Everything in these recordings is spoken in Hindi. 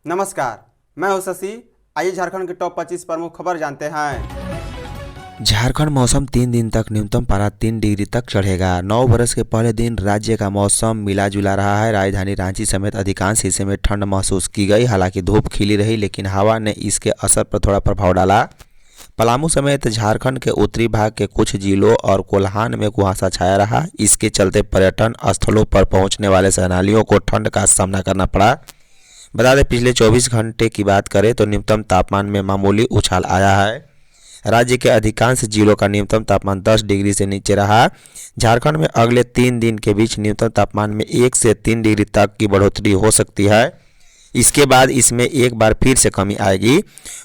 नमस्कार, मैं हूं शशि। आइए झारखंड की टॉप 25 प्रमुख खबर जानते हैं। झारखंड मौसम 3 दिन तक न्यूनतम पारा 3 डिग्री तक चढ़ेगा। 9 वर्ष के पहले दिन राज्य का मौसम मिला जुला रहा है। राजधानी रांची समेत अधिकांश हिस्से में ठंड महसूस की गई। हालांकि धूप खिली रही, लेकिन हवा ने इसके असर पर थोड़ा प्रभाव डाला। पलामू समेत झारखंड के उत्तरी भाग के कुछ जिलों और कोल्हान में कुहासा छाया रहा। इसके चलते पर्यटन स्थलों पर पहुंचने वाले सैलानियों को ठंड का सामना करना पड़ा। बता दें, पिछले 24 घंटे की बात करें तो न्यूनतम तापमान में मामूली उछाल आया है। राज्य के अधिकांश जिलों का न्यूनतम तापमान 10 डिग्री से नीचे रहा। झारखंड में अगले 3 दिन के बीच न्यूनतम तापमान में 1 से 3 डिग्री तक की बढ़ोतरी हो सकती है। इसके बाद इसमें एक बार फिर से कमी आएगी।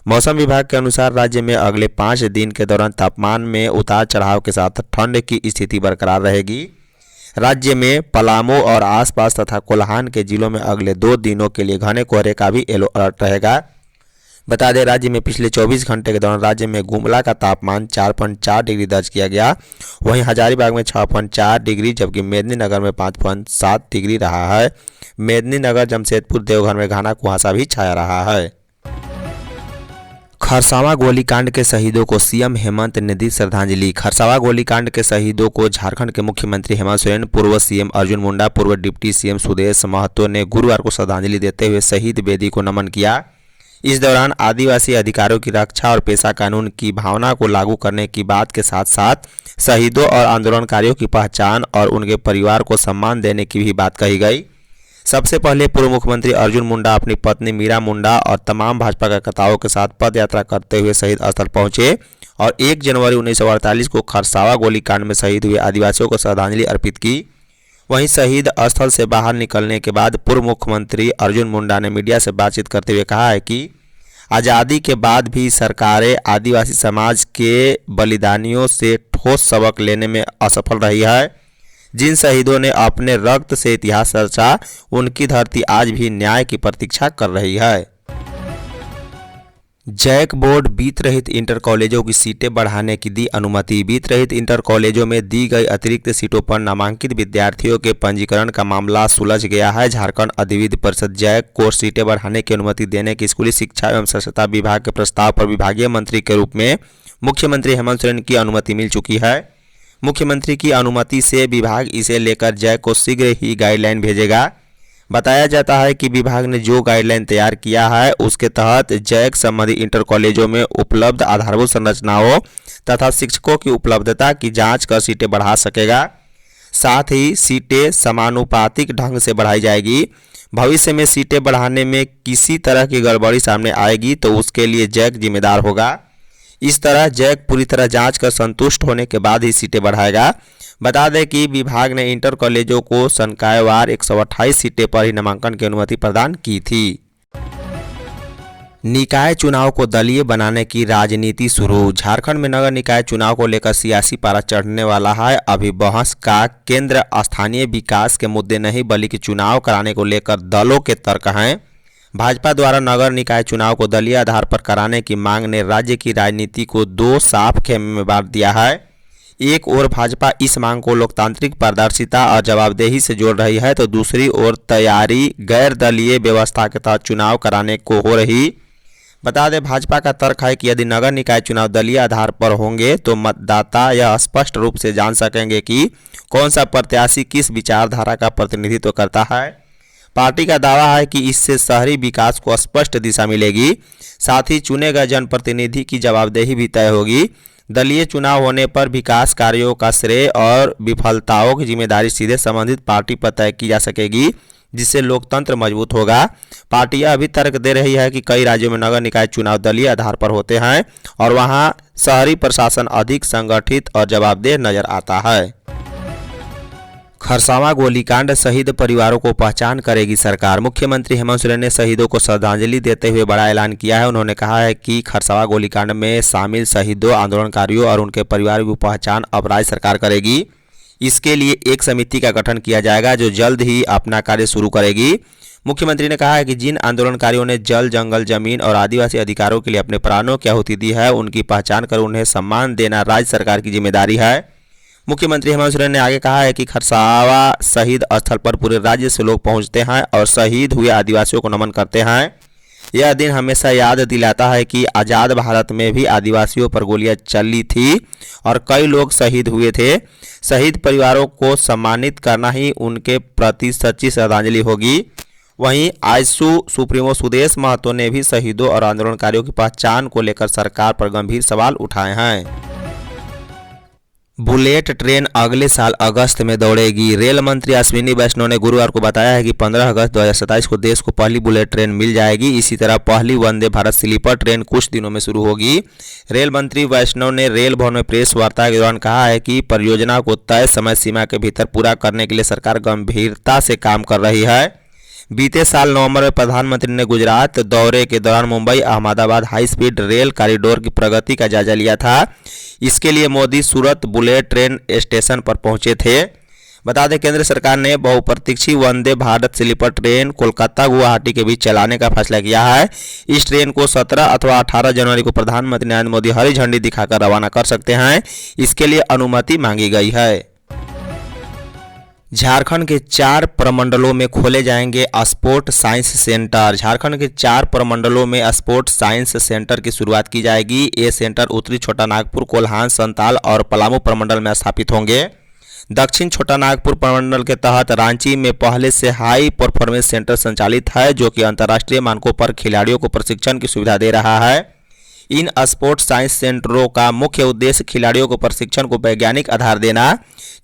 मौसम विभाग के अनुसार राज्य में अगले 5 दिन के दौरान तापमान में उतार चढ़ाव के साथ ठंड की स्थिति बरकरार रहेगी। राज्य में पलामू और आसपास तथा कोल्हान के जिलों में अगले 2 दिनों के लिए घने कोहरे का भी येलो अलर्ट रहेगा। बता दें, राज्य में पिछले 24 घंटे के दौरान राज्य में गुमला का तापमान 4.4 डिग्री दर्ज किया गया। वहीं हजारीबाग में 6.4 डिग्री, जबकि मेदिनीनगर में 5.7 डिग्री रहा है। मेदिनीनगर, जमशेदपुर, देवघर में घना कुहासा भी छाया रहा है। खरसावां गोलीकांड के शहीदों को सीएम हेमंत ने दी श्रद्धांजलि। खरसावां गोलीकांड के शहीदों को झारखंड के मुख्यमंत्री हेमंत सोरेन, पूर्व सीएम अर्जुन मुंडा, पूर्व डिप्टी सीएम सुदेश महतो ने गुरुवार को श्रद्धांजलि देते हुए शहीद वेदी को नमन किया। इस दौरान आदिवासी अधिकारों की रक्षा और पेशा कानून की भावना को लागू करने की बात के साथ साथ शहीदों और आंदोलनकारियों की पहचान और उनके परिवार को सम्मान देने की भी बात कही गई। सबसे पहले पूर्व मुख्यमंत्री अर्जुन मुंडा अपनी पत्नी मीरा मुंडा और तमाम भाजपा कार्यकर्ताओं के साथ पद यात्रा करते हुए शहीद स्थल पहुंचे और 1 जनवरी 1948 को खरसावां गोलीकांड में शहीद हुए आदिवासियों को श्रद्धांजलि अर्पित की। वहीं शहीद स्थल से बाहर निकलने के बाद पूर्व मुख्यमंत्री अर्जुन मुंडा ने मीडिया से बातचीत करते हुए कहा है कि आज़ादी के बाद भी सरकारें आदिवासी समाज के बलिदानियों से ठोस सबक लेने में असफल रही है। जिन शहीदों ने अपने रक्त से इतिहास रचा, उनकी धरती आज भी न्याय की प्रतीक्षा कर रही है। जैक बोर्ड बीत रहित इंटर कॉलेजों की सीटें बढ़ाने की दी अनुमति। बीत रहित इंटर कॉलेजों में दी गई अतिरिक्त सीटों पर नामांकित विद्यार्थियों के पंजीकरण का मामला सुलझ गया है। झारखंड अधिविद्य परिषद जैक को सीटें बढ़ाने की अनुमति देने के स्कूली शिक्षा एवं स्वच्छता विभाग के प्रस्ताव पर विभागीय मंत्री के रूप में मुख्यमंत्री हेमंत सोरेन की अनुमति मिल चुकी है। मुख्यमंत्री की अनुमति से विभाग इसे लेकर जैक को शीघ्र ही गाइडलाइन भेजेगा। बताया जाता है कि विभाग ने जो गाइडलाइन तैयार किया है उसके तहत जैक संबंधी इंटर कॉलेजों में उपलब्ध आधारभूत संरचनाओं तथा शिक्षकों की उपलब्धता की जांच कर सीटें बढ़ा सकेगा। साथ ही सीटें समानुपातिक ढंग से बढ़ाई जाएगी। भविष्य में सीटें बढ़ाने में किसी तरह की गड़बड़ी सामने आएगी तो उसके लिए जैक जिम्मेदार होगा। इस तरह जैक पूरी तरह जांच कर संतुष्ट होने के बाद ही सीटें बढ़ाएगा। बता दें कि विभाग ने इंटर कॉलेजों को संकायवार 128 सीटें पर ही नामांकन की अनुमति प्रदान की थी। निकाय चुनाव को दलीय बनाने की राजनीति शुरू। झारखंड में नगर निकाय चुनाव को लेकर सियासी पारा चढ़ने वाला है। अभी बहस का केंद्र स्थानीय विकास के मुद्दे नहीं बल्कि चुनाव कराने को लेकर दलों के तर्क हैं। भाजपा द्वारा नगर निकाय चुनाव को दलीय आधार पर कराने की मांग ने राज्य की राजनीति को 2 साफ खेमे में बांट दिया है। एक ओर भाजपा इस मांग को लोकतांत्रिक पारदर्शिता और जवाबदेही से जोड़ रही है तो दूसरी ओर तैयारी गैर दलीय व्यवस्था के तहत चुनाव कराने को हो रही। बता दें, भाजपा का तर्क है कि यदि नगर निकाय चुनाव दलीय आधार पर होंगे तो मतदाता यह स्पष्ट रूप से जान सकेंगे कि कौन सा प्रत्याशी किस विचारधारा का प्रतिनिधित्व करता है। पार्टी का दावा है कि इससे शहरी विकास को स्पष्ट दिशा मिलेगी। साथ ही चुने गए जनप्रतिनिधि की जवाबदेही भी तय होगी। दलीय चुनाव होने पर विकास कार्यों का श्रेय और विफलताओं की जिम्मेदारी सीधे संबंधित पार्टी पर तय की जा सकेगी, जिससे लोकतंत्र मजबूत होगा। पार्टी अभी तर्क दे रही है कि कई राज्यों में नगर निकाय चुनाव दलीय आधार पर होते हैं और वहां शहरी प्रशासन अधिक संगठित और जवाबदेह नजर आता है। खरसावां गोलीकांड शहीद परिवारों को पहचान करेगी सरकार। मुख्यमंत्री हेमंत सोरेन ने शहीदों को श्रद्धांजलि देते हुए बड़ा ऐलान किया है। उन्होंने कहा है कि खरसावां गोलीकांड में शामिल शहीदों, आंदोलनकारियों और उनके परिवारों की पहचान अब राज्य सरकार करेगी। इसके लिए एक समिति का गठन किया जाएगा जो जल्द ही अपना कार्य शुरू करेगी। मुख्यमंत्री ने कहा है कि जिन आंदोलनकारियों ने जल, जंगल, जमीन और आदिवासी अधिकारों के लिए अपने प्राणों की आहुति दी है, उनकी पहचान कर उन्हें सम्मान देना राज्य सरकार की जिम्मेदारी है। मुख्यमंत्री हेमंत सोरेन ने आगे कहा है कि खरसावा शहीद स्थल पर पूरे राज्य से लोग पहुंचते हैं और शहीद हुए आदिवासियों को नमन करते हैं। यह दिन हमेशा याद दिलाता है कि आज़ाद भारत में भी आदिवासियों पर गोलियां चली थी और कई लोग शहीद हुए थे। शहीद परिवारों को सम्मानित करना ही उनके प्रति सच्ची श्रद्धांजलि होगी। वहीं आजसू सुप्रीमो सुदेश महतो ने भी शहीदों और आंदोलनकारियों की पहचान को लेकर सरकार पर गंभीर सवाल उठाए हैं। बुलेट ट्रेन अगले साल अगस्त में दौड़ेगी। रेल मंत्री अश्विनी वैष्णव ने गुरुवार को बताया है कि 15 अगस्त 2027 को देश को पहली बुलेट ट्रेन मिल जाएगी। इसी तरह पहली वंदे भारत स्लीपर ट्रेन कुछ दिनों में शुरू होगी। रेल मंत्री वैष्णव ने रेल भवन में प्रेस वार्ता के दौरान कहा है कि परियोजना को तय समय सीमा के भीतर पूरा करने के लिए सरकार गंभीरता से काम कर रही है। बीते साल नवंबर में प्रधानमंत्री ने गुजरात दौरे के दौरान Mumbai Ahmedabad high speed rail corridor की प्रगति का जायजा लिया था। इसके लिए मोदी सूरत बुलेट ट्रेन स्टेशन पर पहुंचे थे। बता दें, केंद्र सरकार ने बहुप्रतीक्षित वंदे भारत स्लीपर ट्रेन कोलकाता गुवाहाटी के बीच चलाने का फैसला किया है। इस ट्रेन को 17 अथवा 18 जनवरी को प्रधानमंत्री नरेंद्र मोदी हरी झंडी दिखाकर रवाना कर सकते हैं। इसके लिए अनुमति मांगी गई है। झारखंड के 4 प्रमंडलों में खोले जाएंगे स्पोर्ट साइंस सेंटर। झारखंड के 4 प्रमंडलों में स्पोर्ट साइंस सेंटर की शुरुआत की जाएगी। ये सेंटर उत्तरी छोटा नागपुर, कोल्हान, संताल और पलामू प्रमंडल में स्थापित होंगे। दक्षिण छोटा नागपुर प्रमंडल के तहत रांची में पहले से हाई परफॉर्मेंस सेंटर संचालित है, जो कि अंतर्राष्ट्रीय मानकों पर खिलाड़ियों को प्रशिक्षण की सुविधा दे रहा है। इन स्पोर्ट्स साइंस सेंटरों का मुख्य उद्देश्य खिलाड़ियों को प्रशिक्षण को वैज्ञानिक आधार देना,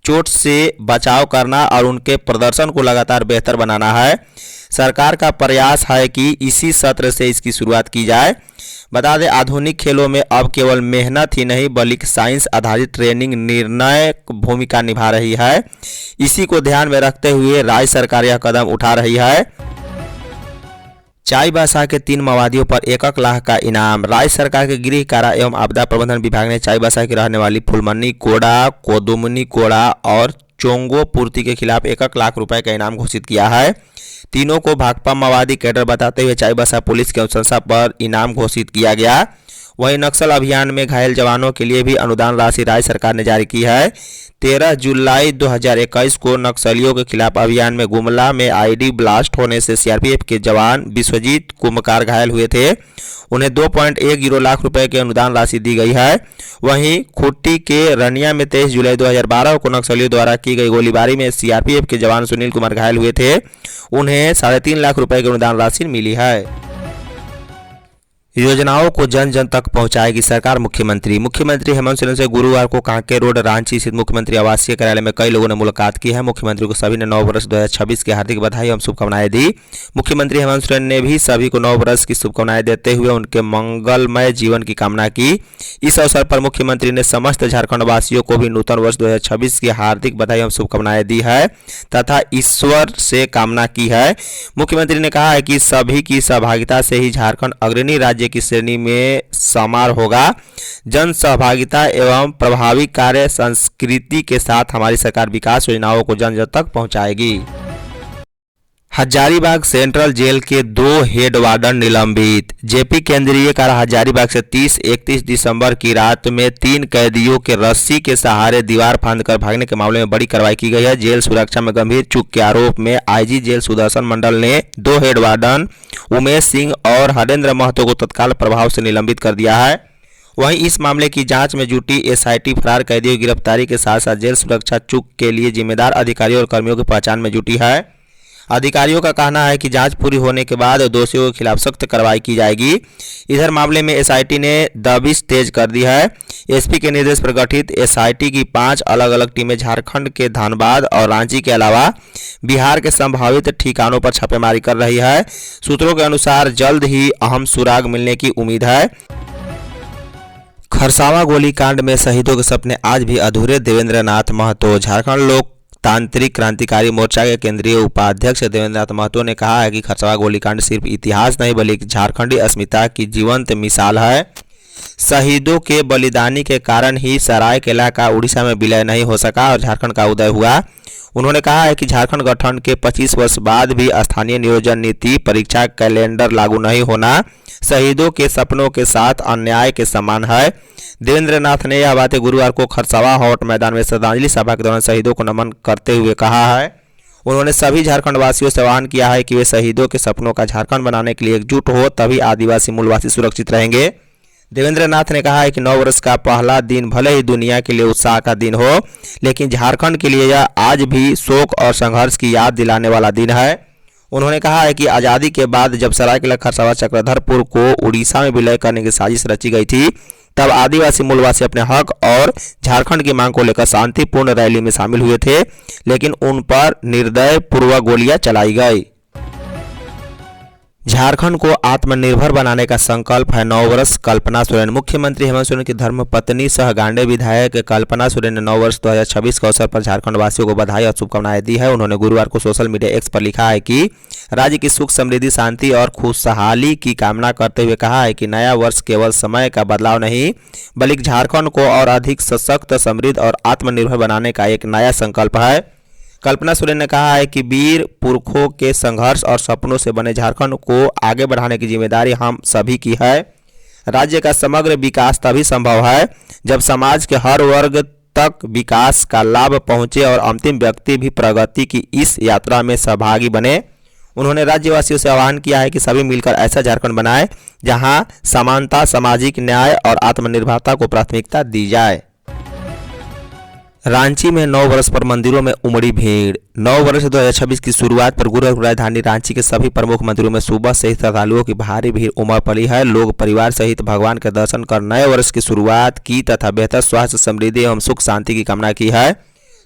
चोट से बचाव करना और उनके प्रदर्शन को लगातार बेहतर बनाना है। सरकार का प्रयास है कि इसी सत्र से इसकी शुरुआत की जाए। बता दें, आधुनिक खेलों में अब केवल मेहनत ही नहीं बल्कि साइंस आधारित ट्रेनिंग निर्णायक भूमिका निभा रही है। इसी को ध्यान में रखते हुए राज्य सरकार यह कदम उठा रही है। चाईबासा के 3 माओवादियों पर 1 लाख का इनाम। राज्य सरकार के गृह कारा एवं आपदा प्रबंधन विभाग ने चाईबासा की रहने वाली फुलमनी कोड़ा, कोदुमनी कोड़ा और चोंगो पूर्ति के खिलाफ 1 लाख रुपए का इनाम घोषित किया है। तीनों को भाकपा माओवादी कैडर बताते हुए चाईबासा पुलिस की अनुशंसा पर इनाम घोषित किया गया। वहीं नक्सल अभियान में घायल जवानों के लिए भी अनुदान राशि राज्य सरकार ने जारी की है। 13 जुलाई 2021 को नक्सलियों के खिलाफ अभियान में गुमला में आईडी ब्लास्ट होने से सीआरपीएफ के जवान विश्वजीत कुमकार घायल हुए थे। उन्हें 2.10 लाख रुपए की अनुदान राशि दी गई है। वहीं खुट्टी के रनिया में 23 जुलाई 2012 को नक्सलियों द्वारा की गई गोलीबारी में सीआरपीएफ के जवान सुनील कुमार घायल हुए थे। उन्हें 3.5 लाख रुपए की अनुदान राशि मिली है। योजनाओं को जन जन तक पहुंचाएगी सरकार। मुख्यमंत्री हेमंत सोरेन से गुरुवार को कांके रोड रांची स्थित मुख्यमंत्री आवासीय कार्यालय में कई लोगों ने मुलाकात की है। मुख्यमंत्री को सभी ने नव वर्ष 2026 की हार्दिक बधाई एवं शुभकामनाएं दी। मुख्यमंत्री हेमंत सोरेन ने भी सभी को नव वर्ष की शुभकामनाएं देते हुए उनके मंगलमय जीवन की कामना की। इस अवसर पर मुख्यमंत्री ने समस्त झारखंड वासियों को भी नूतन वर्ष 2026 की हार्दिक बधाई एवं शुभकामनाएं दी है तथा ईश्वर से कामना की है। मुख्यमंत्री ने कहा है कि सभी की सहभागिता से ही झारखंड अग्रणी राज्य की श्रेणी में समार होगा। जन सहभागिता एवं प्रभावी कार्य संस्कृति के साथ हमारी सरकार विकास योजनाओं को जन जन तक पहुंचाएगी। हजारीबाग सेंट्रल जेल के 2 हेड वार्डन निलंबित। जेपी केंद्रीय कारा हजारीबाग से 30-31 दिसंबर की रात में 3 कैदियों के रस्सी के सहारे दीवार फांदकर भागने के मामले में बड़ी कार्रवाई की गई है। जेल सुरक्षा में गंभीर चूक के आरोप में आईजी जेल सुदर्शन मंडल ने 2 हेड वार्डन उमेश सिंह और हरेंद्र महतो को तत्काल प्रभाव से निलंबित कर दिया है। वहीं इस मामले की जांच में जुटी एसआईटी फरार कैदियों की गिरफ्तारी के साथ साथ जेल सुरक्षा चूक के लिए जिम्मेदार अधिकारियों और कर्मियों की पहचान में जुटी है। अधिकारियों का कहना है कि जांच पूरी होने के बाद दोषियों के खिलाफ सख्त कार्रवाई की जाएगी। इधर मामले में एसआईटी ने दबिश तेज कर दी है। एसपी के निर्देश पर गठित एसआईटी की 5 अलग अलग टीमें झारखंड के धनबाद और रांची के अलावा बिहार के संभावित ठिकानों पर छापेमारी कर रही है। सूत्रों के अनुसार जल्द ही अहम सुराग मिलने की उम्मीद है। खरसावा गोलीकांड में शहीदों के सपने आज भी अधूरे। देवेंद्र नाथ महतो। झारखंड लोक तांत्रिक क्रांतिकारी मोर्चा के केंद्रीय उपाध्यक्ष देवेंद्र नाथ महतो ने कहा है कि खरसावा गोलीकांड सिर्फ इतिहास नहीं बल्कि झारखंडी अस्मिता की जीवंत मिसाल है। शहीदों के बलिदानी के कारण ही सरायकेला का उड़ीसा में विलय नहीं हो सका और झारखंड का उदय हुआ। उन्होंने कहा है कि झारखंड गठन के 25 वर्ष बाद भी स्थानीय नियोजन नीति परीक्षा कैलेंडर लागू नहीं होना शहीदों के सपनों के साथ अन्याय के समान है। देवेंद्र नाथ ने यह बातें गुरुवार को खरसावा हॉट मैदान में श्रद्धांजलि सभा के दौरान शहीदों को नमन करते हुए कहा है। उन्होंने सभी झारखंड वासियों से आह्वान किया है कि वे शहीदों के सपनों का झारखंड बनाने के लिए एकजुट हो, तभी आदिवासी मूलवासी सुरक्षित रहेंगे। देवेंद्र नाथ ने कहा है कि 9 वर्ष का पहला दिन भले ही दुनिया के लिए उत्साह का दिन हो, लेकिन झारखंड के लिए यह आज भी शोक और संघर्ष की याद दिलाने वाला दिन है। उन्होंने कहा है कि आज़ादी के बाद जब सरायकेला खरसावा चक्रधरपुर को उड़ीसा में विलय करने की साजिश रची गई थी, तब आदिवासी मूलवासी अपने हक और झारखंड की मांग को लेकर शांतिपूर्ण रैली में शामिल हुए थे, लेकिन उन पर निर्दय पूर्वक गोलियां चलाई गई। झारखंड को आत्मनिर्भर बनाने का संकल्प है 9 वर्ष कल्पना सोरेन। मुख्यमंत्री हेमंत सोरेन की धर्मपत्नी सह गांडे विधायक कल्पना सोरेन ने 9 वर्ष 2026 के अवसर पर झारखंड वासियों को बधाई और शुभकामनाएं दी है। उन्होंने गुरुवार को सोशल मीडिया एक्स पर लिखा है कि राज्य की सुख समृद्धि शांति और खुशहाली की कामना करते हुए कहा है कि नया वर्ष केवल समय का बदलाव नहीं, बल्कि झारखंड को और अधिक सशक्त, समृद्ध और आत्मनिर्भर बनाने का एक नया संकल्प है। कल्पना सोरेन ने कहा है कि वीर पुरखों के संघर्ष और सपनों से बने झारखंड को आगे बढ़ाने की जिम्मेदारी हम सभी की है। राज्य का समग्र विकास तभी संभव है जब समाज के हर वर्ग तक विकास का लाभ पहुंचे और अंतिम व्यक्ति भी प्रगति की इस यात्रा में सहभागी बने। उन्होंने राज्यवासियों से आह्वान किया है कि सभी मिलकर ऐसा झारखंड बनाएं जहां समानता, सामाजिक न्याय और आत्मनिर्भरता को प्राथमिकता दी जाए। रांची में 9 वर्ष पर मंदिरों में उमड़ी भीड़। 9 वर्ष 2026 की शुरुआत पर गुरुवार राजधानी रांची के सभी प्रमुख मंदिरों में सुबह से ही श्रद्धालुओं की भारी भीड़ उमड़ पड़ी है। लोग परिवार सहित भगवान के दर्शन कर नए वर्ष की शुरुआत की तथा बेहतर स्वास्थ्य, समृद्धि एवं सुख शांति की कामना की है।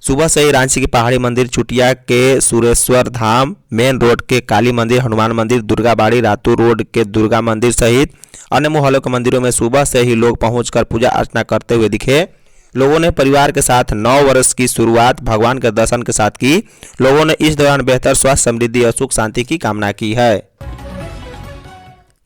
सुबह से ही रांची के पहाड़ी मंदिर, चुटिया के सुरेश्वर धाम, मेन रोड के काली मंदिर, हनुमान मंदिर, दुर्गाबाड़ी, रातू रोड के दुर्गा मंदिर सहित अन्य मोहल्लों के मंदिरों में सुबह से ही लोग पहुंचकर पूजा अर्चना करते हुए दिखे। लोगों ने परिवार के साथ 9 वर्ष की शुरुआत भगवान के दर्शन के साथ की। लोगों ने इस दौरान बेहतर स्वास्थ्य, समृद्धि और सुख शांति की कामना की है।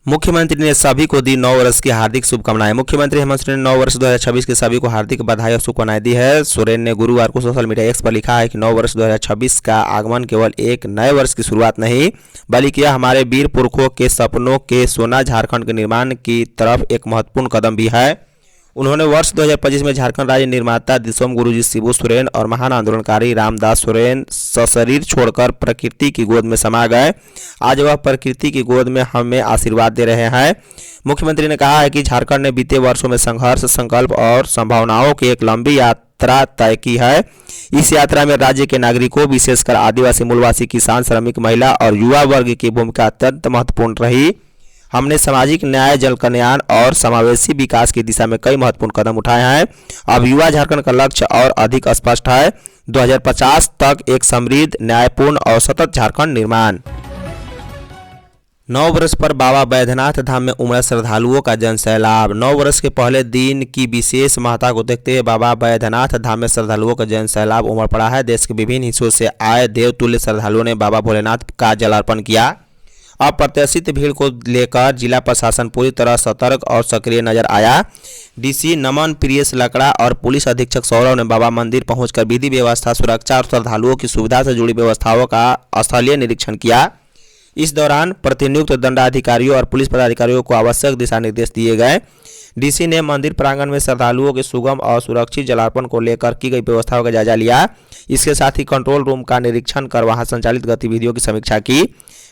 मुख्यमंत्री ने सभी को दी 9 वर्ष की हार्दिक शुभकामनाएं। मुख्यमंत्री हेमंत सोरेन ने 9 वर्ष 2026 के सभी को हार्दिक बधाई और शुभकामनाएं दी है। सोरेन ने गुरुवार को सोशल मीडिया एक्स पर लिखा है कि 9 वर्ष 2026 का आगमन केवल एक नए वर्ष की शुरुआत नहीं, बल्कि यह हमारे वीर पुरखों के सपनों के सोना झारखंड के निर्माण की तरफ एक महत्वपूर्ण कदम भी है। उन्होंने वर्ष 2025 में झारखंड राज्य निर्माता दिसोम गुरुजी शिबू सोरेन और महान आंदोलनकारी रामदास सोरेन सशरीर छोड़कर प्रकृति की गोद में समा गए। आज वह प्रकृति की गोद में हमें आशीर्वाद दे रहे हैं। मुख्यमंत्री ने कहा है कि झारखंड ने बीते वर्षों में संघर्ष, संकल्प और संभावनाओं की एक लंबी यात्रा तय की है। इस यात्रा में राज्य के नागरिकों, विशेषकर आदिवासी, मूलवासी, किसान, श्रमिक, महिला और युवा वर्ग की भूमिका अत्यंत महत्वपूर्ण रही। हमने सामाजिक न्याय, जल कल्याण और समावेशी विकास की दिशा में कई महत्वपूर्ण कदम उठाए हैं। अब युवा झारखंड का लक्ष्य और अधिक स्पष्ट है। 2050 तक एक समृद्ध, न्यायपूर्ण और सतत झारखंड निर्माण। 9 वर्ष पर बाबा बैद्यनाथ धाम में उमड़ा श्रद्धालुओं का जनसैलाब। 9 वर्ष के पहले दिन की विशेष महत्ता को देखते हुए बाबा बैद्यनाथ धाम में श्रद्धालुओं का जनसैलाब उमड़ पड़ा है। देश के विभिन्न हिस्सों से आए देवतुल्य श्रद्धालुओं ने बाबा भोलेनाथ का जलार्पण किया। अप्रत्याशित भीड़ को लेकर जिला प्रशासन पूरी तरह सतर्क और सक्रिय नजर आया। डीसी नमन प्रियस लकड़ा और पुलिस अधीक्षक सौरभ ने बाबा मंदिर पहुंचकर विधि व्यवस्था, सुरक्षा और श्रद्धालुओं की सुविधा से जुड़ी व्यवस्थाओं का स्थलीय निरीक्षण किया। इस दौरान प्रतिनियुक्त दंडाधिकारियों और पुलिस पदाधिकारियों को आवश्यक दिशा निर्देश दिए गए। डीसी ने मंदिर प्रांगण में श्रद्धालुओं के सुगम और सुरक्षित जलार्पण को लेकर की गई व्यवस्थाओं का जायजा लिया। इसके साथ ही कंट्रोल रूम का निरीक्षण कर वहां संचालित गतिविधियों की समीक्षा की।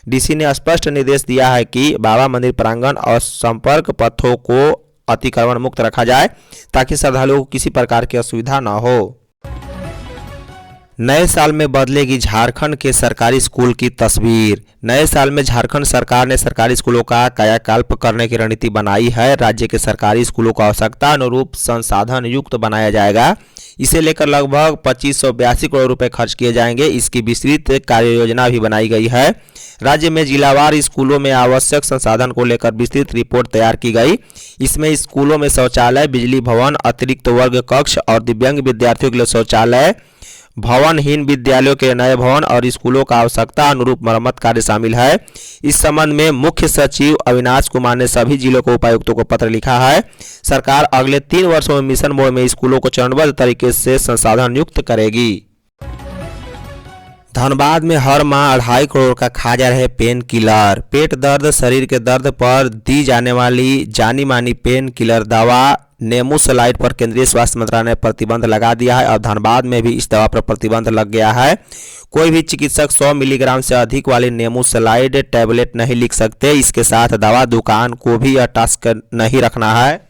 डीसी ने स्पष्ट निर्देश दिया है कि बाबा मंदिर प्रांगण और संपर्क पथों को अतिक्रमण मुक्त रखा जाए ताकि श्रद्धालुओं को किसी प्रकार की असुविधा न हो। नए साल में बदलेगी झारखंड के सरकारी स्कूल की तस्वीर। नए साल में झारखंड सरकार ने सरकारी स्कूलों का कायाकल्प करने की रणनीति बनाई है। राज्य के सरकारी स्कूलों को आवश्यकता अनुरूप संसाधन युक्त बनाया जाएगा। इसे लेकर लगभग 2582 करोड़ रुपए खर्च किए जाएंगे। इसकी विस्तृत कार्य योजना भी बनाई गई है। राज्य में जिलावार स्कूलों में आवश्यक संसाधन को लेकर विस्तृत रिपोर्ट तैयार की गई। इसमें स्कूलों में शौचालय, बिजली भवन, अतिरिक्त वर्ग कक्ष और दिव्यांग विद्यार्थियों के लिए शौचालय, भवनहीन विद्यालयों के नए भवन और स्कूलों का आवश्यकता अनुरूप मरम्मत कार्य शामिल है। इस संबंध में मुख्य सचिव अविनाश कुमार ने सभी जिलों को उपायुक्तों को पत्र लिखा है। सरकार अगले 3 वर्षों में मिशन मोड में स्कूलों को चरणबद्ध तरीके से संसाधन युक्त करेगी। धनबाद में हर माह 2.5 करोड़ का खा जा रहे पेन किलर। पेट दर्द, शरीर के दर्द पर दी जाने वाली जानी मानी पेन किलर दवा नेमुसलाइड पर केंद्रीय स्वास्थ्य मंत्रालय ने प्रतिबंध लगा दिया है। अब धनबाद में भी इस दवा पर प्रतिबंध लग गया है। कोई भी चिकित्सक 100 मिलीग्राम से अधिक वाली नेमुसलाइड टैबलेट नहीं लिख सकते। इसके साथ दवा दुकान को भी यह टास्क नहीं रखना है।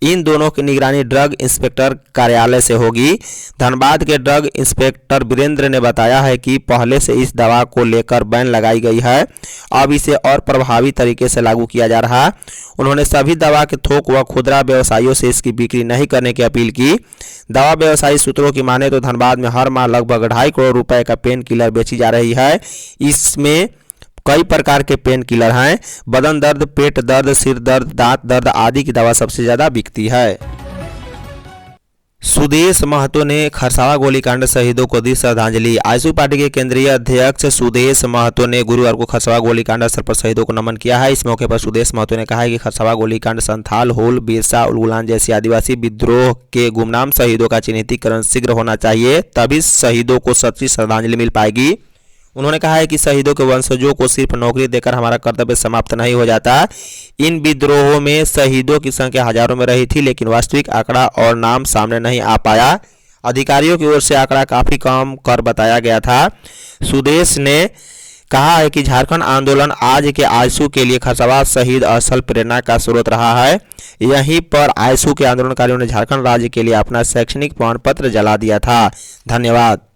इन दोनों की निगरानी ड्रग इंस्पेक्टर कार्यालय से होगी। धनबाद के ड्रग इंस्पेक्टर वीरेंद्र ने बताया है कि पहले से इस दवा को लेकर बैन लगाई गई है, अब इसे और प्रभावी तरीके से लागू किया जा रहा है। उन्होंने सभी दवा के थोक व खुदरा व्यवसायियों से इसकी बिक्री नहीं करने की अपील की। दवा व्यवसायी सूत्रों की माने तो धनबाद में हर माह लगभग 2.5 करोड़ रुपए का पेन किलर बेची जा रही है। इसमें कई प्रकार के पेन किलर हैं। बदन दर्द, पेट दर्द, सिर दर्द, दांत दर्द आदि की दवा सबसे ज्यादा बिकती है। सुदेश महतो ने खरसावा गोलीकांड शहीदों को दी श्रद्धांजलि। आजसू पार्टी के केंद्रीय अध्यक्ष सुदेश महतो ने गुरुवार को खरसावा गोलीकांड स्थल पर शहीदों को नमन किया है। इस मौके पर सुदेश महतो ने कहा है कि खरसावा गोलीकांड संथाल, होल, बिरसा, उलगुलान जैसी आदिवासी विद्रोह के गुमनाम शहीदों का चिन्हितीकरण शीघ्र होना चाहिए, तभी शहीदों को सच्ची श्रद्धांजलि मिल पाएगी। उन्होंने कहा है कि शहीदों के वंशजों को सिर्फ नौकरी देकर हमारा कर्तव्य समाप्त नहीं हो जाता। इन विद्रोहों में शहीदों की संख्या हजारों में रही थी, लेकिन वास्तविक आंकड़ा और नाम सामने नहीं आ पाया। अधिकारियों की ओर से आंकड़ा काफी कम कर बताया गया था। सुदेश ने कहा है कि झारखंड आंदोलन आज के आजसू के लिए खरसावा शहीद असल प्रेरणा का स्रोत रहा है। यहीं पर आजसू के आंदोलनकारियों ने झारखंड राज्य के लिए अपना शैक्षणिक प्रमाण पत्र जला दिया था। धन्यवाद।